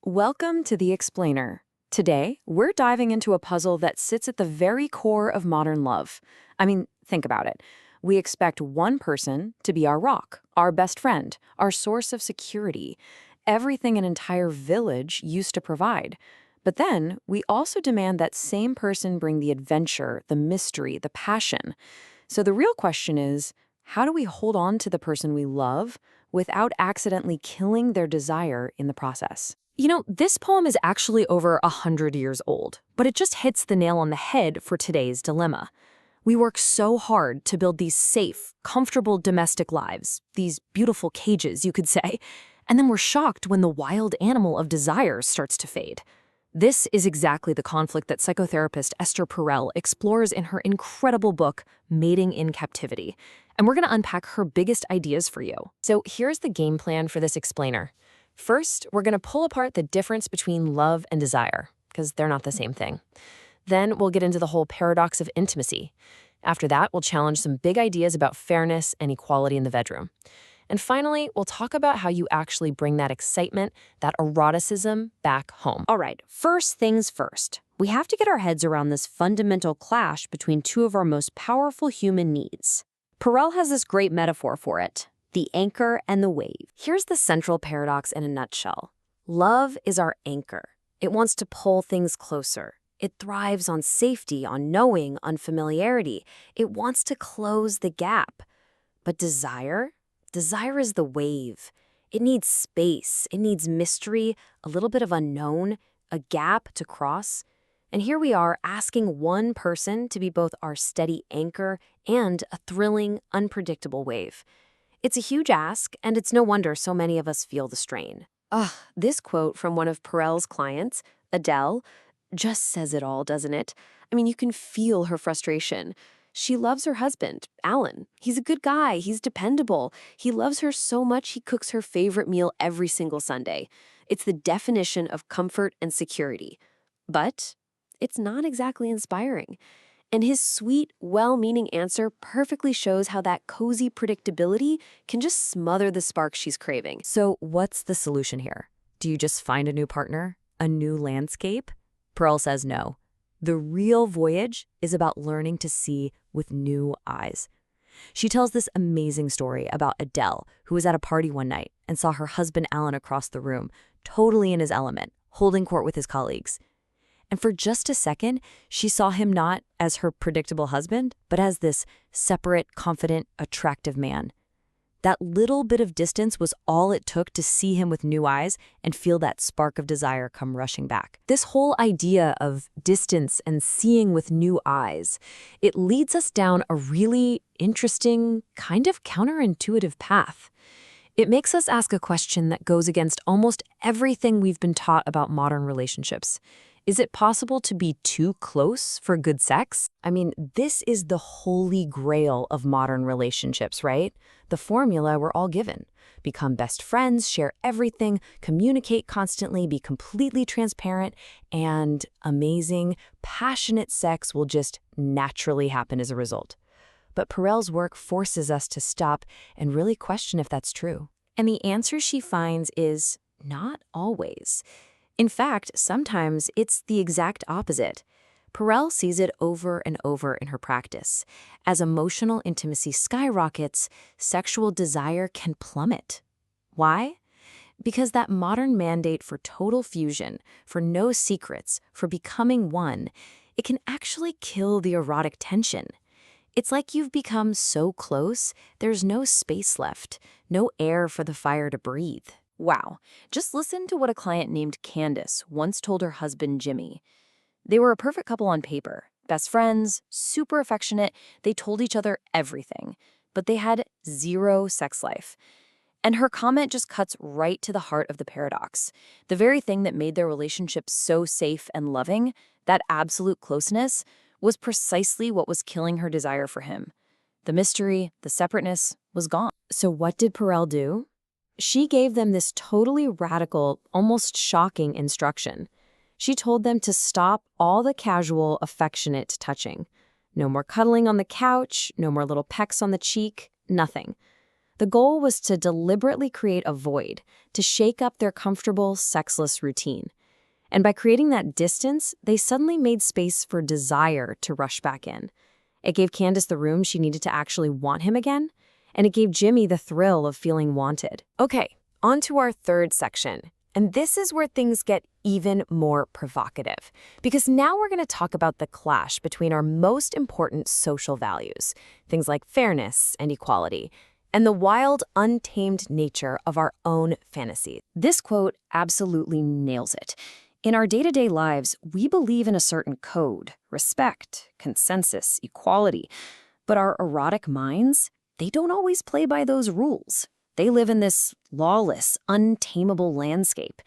Welcome to The Explainer. Today, we're diving into a puzzle that sits at the very core of modern love. I mean, think about it. We expect one person to be our rock, our best friend, our source of security, everything an entire village used to provide. But then, we also demand that same person bring the adventure, the mystery, the passion. So the real question is, how do we hold on to the person we love without accidentally killing their desire in the process? This poem is actually over 100 years old, but it just hits the nail on the head for today's dilemma. We work so hard to build these safe, comfortable domestic lives, these beautiful cages, you could say, and then we're shocked when the wild animal of desire starts to fade. This is exactly the conflict that psychotherapist Esther Perel explores in her incredible book, Mating in Captivity. And we're going to unpack her biggest ideas for you. So here's the game plan for this explainer. First, we're going to pull apart the difference between love and desire, because they're not the same thing. Then we'll get into the whole paradox of intimacy. After that, we'll challenge some big ideas about fairness and equality in the bedroom. And finally, we'll talk about how you actually bring that excitement, that eroticism, back home. All right, first things first. We have to get our heads around this fundamental clash between two of our most powerful human needs. Perel has this great metaphor for it: the anchor and the wave. Here's the central paradox in a nutshell. Love is our anchor. It wants to pull things closer. It thrives on safety, on knowing, on familiarity. It wants to close the gap. But desire? Desire is the wave. It needs space. It needs mystery, a little bit of unknown, a gap to cross. And here we are asking one person to be both our steady anchor and a thrilling, unpredictable wave. It's a huge ask, and it's no wonder so many of us feel the strain. This quote from one of Perel's clients, Adele, just says it all, doesn't it? I mean, you can feel her frustration. She loves her husband, Alan. He's a good guy. He's dependable. He loves her so much he cooks her favorite meal every single Sunday. It's the definition of comfort and security. But it's not exactly inspiring. And his sweet, well-meaning answer perfectly shows how that cozy predictability can just smother the spark she's craving. So what's the solution here? Do you just find a new partner? A new landscape? Perel says no. The real voyage is about learning to see with new eyes. She tells this amazing story about Adele, who was at a party one night and saw her husband Alan across the room, totally in his element, holding court with his colleagues. And for just a second, she saw him not as her predictable husband, but as this separate, confident, attractive man. That little bit of distance was all it took to see him with new eyes and feel that spark of desire come rushing back. This whole idea of distance and seeing with new eyes, it leads us down a really interesting, kind of counterintuitive path. It makes us ask a question that goes against almost everything we've been taught about modern relationships. Is it possible to be too close for good sex? I mean, this is the holy grail of modern relationships, right? The formula we're all given. Become best friends, share everything, communicate constantly, be completely transparent, and amazing, passionate sex will just naturally happen as a result. But Perel's work forces us to stop and really question if that's true. And the answer she finds is not always. In fact, sometimes it's the exact opposite. Perel sees it over and over in her practice. As emotional intimacy skyrockets, sexual desire can plummet. Why? Because that modern mandate for total fusion, for no secrets, for becoming one, it can actually kill the erotic tension. It's like you've become so close, there's no space left, no air for the fire to breathe. Wow, just listen to what a client named Candace once told her husband Jimmy. They were a perfect couple on paper, best friends, super affectionate, they told each other everything, but they had zero sex life. And her comment just cuts right to the heart of the paradox. The very thing that made their relationship so safe and loving, that absolute closeness, was precisely what was killing her desire for him. The mystery, the separateness, was gone. So what did Perel do? She gave them this totally radical, almost shocking instruction. She told them to stop all the casual, affectionate touching. No more cuddling on the couch, no more little pecks on the cheek, nothing. The goal was to deliberately create a void, to shake up their comfortable, sexless routine. And by creating that distance, they suddenly made space for desire to rush back in. It gave Candace the room she needed to actually want him again, and it gave Jimmy the thrill of feeling wanted. Okay, on to our third section. And this is where things get even more provocative, because now we're going to talk about the clash between our most important social values, things like fairness and equality, and the wild, untamed nature of our own fantasies. This quote absolutely nails it. In our day-to-day lives, we believe in a certain code, respect, consensus, equality. But our erotic minds, they don't always play by those rules. They live in this lawless, untamable landscape.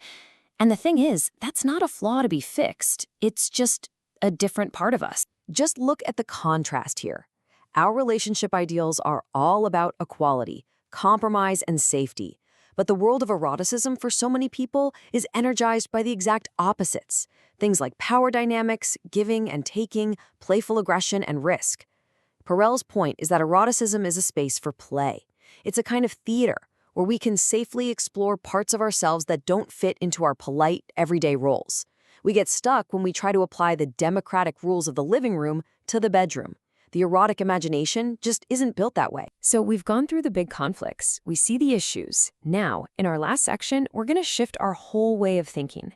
And the thing is, that's not a flaw to be fixed. It's just a different part of us. Just look at the contrast here. Our relationship ideals are all about equality, compromise, and safety. But the world of eroticism for so many people is energized by the exact opposites. Things like power dynamics, giving and taking, playful aggression, and risk. Perel's point is that eroticism is a space for play. It's a kind of theater where we can safely explore parts of ourselves that don't fit into our polite, everyday roles. We get stuck when we try to apply the democratic rules of the living room to the bedroom. The erotic imagination just isn't built that way. So we've gone through the big conflicts. We see the issues. Now, in our last section, we're going to shift our whole way of thinking.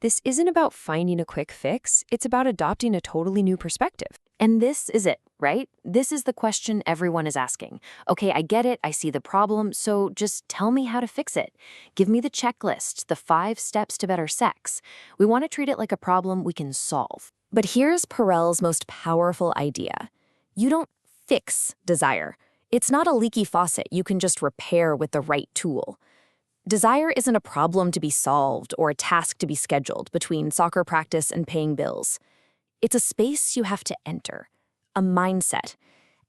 This isn't about finding a quick fix. It's about adopting a totally new perspective. And this is it, right? This is the question everyone is asking. Okay, I get it. I see the problem. So just tell me how to fix it. Give me the checklist, the 5 steps to better sex. We want to treat it like a problem we can solve. But here's Perel's most powerful idea. You don't fix desire. It's not a leaky faucet you can just repair with the right tool. Desire isn't a problem to be solved or a task to be scheduled between soccer practice and paying bills. It's a space you have to enter, a mindset.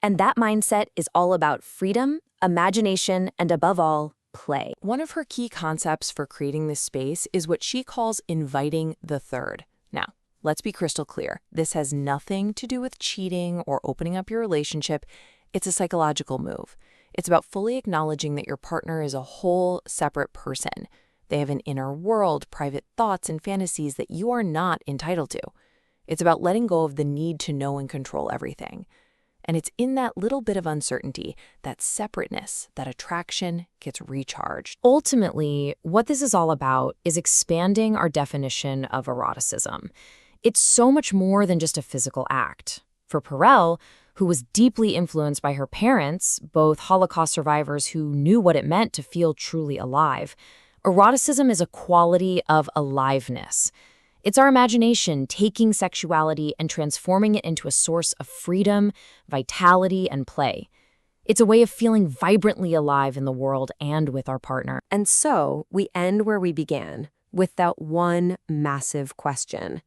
And that mindset is all about freedom, imagination, and above all, play. One of her key concepts for creating this space is what she calls inviting the third. Now, let's be crystal clear. This has nothing to do with cheating or opening up your relationship. It's a psychological move. It's about fully acknowledging that your partner is a whole separate person. They have an inner world, private thoughts, and fantasies that you are not entitled to. It's about letting go of the need to know and control everything. And it's in that little bit of uncertainty, that separateness, that attraction gets recharged. Ultimately, what this is all about is expanding our definition of eroticism. It's so much more than just a physical act. For Perel, who was deeply influenced by her parents, both Holocaust survivors who knew what it meant to feel truly alive, eroticism is a quality of aliveness. It's our imagination taking sexuality and transforming it into a source of freedom, vitality, and play. It's a way of feeling vibrantly alive in the world and with our partner. And so we end where we began, with that one massive question.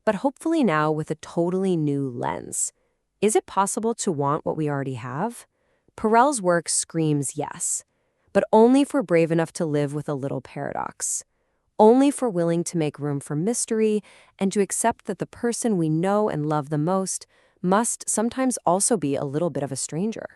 But hopefully now with a totally new lens. Is it possible to want what we already have? Perel's work screams yes, but only if we're brave enough to live with a little paradox. Only if we're willing to make room for mystery and to accept that the person we know and love the most must sometimes also be a little bit of a stranger.